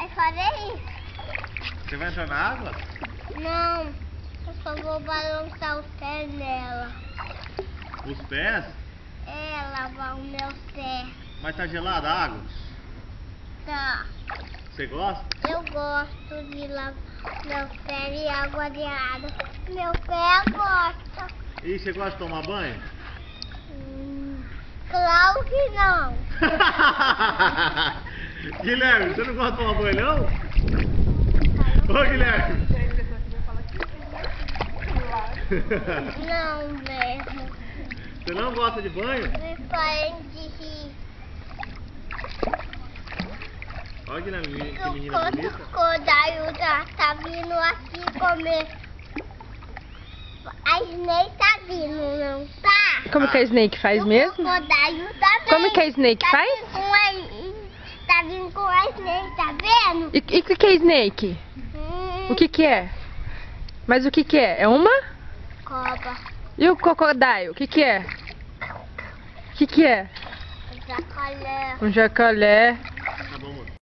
vai fazer isso. Você vai entrar na água? Não, eu só vou balançar os pés nela. Os pés? É, lavar os meus pés. Mas tá gelada a água? Tá. Você gosta? Eu gosto de lavar meus pés e água de água. Meu pé gosta. E você gosta de tomar banho? Claro que não. Guilherme, você não gosta de tomar banho não? Ô Guilherme! Não mesmo. Você não gosta de banho? Me parem de rir. Olha Guilherme, que O menina bonita. Kodayu tá vindo aqui comer. A Snake tá vindo, não tá? Como que a Snake faz mesmo? O Kodayu tá vendo. Como que a Snake faz? Tá vindo com a Snake, tá vendo? E o que é Snake? O que é? Mas o que é? É uma? Cobra. E o Crocodile? O que é? O que é? Jacaré. Um jacaré.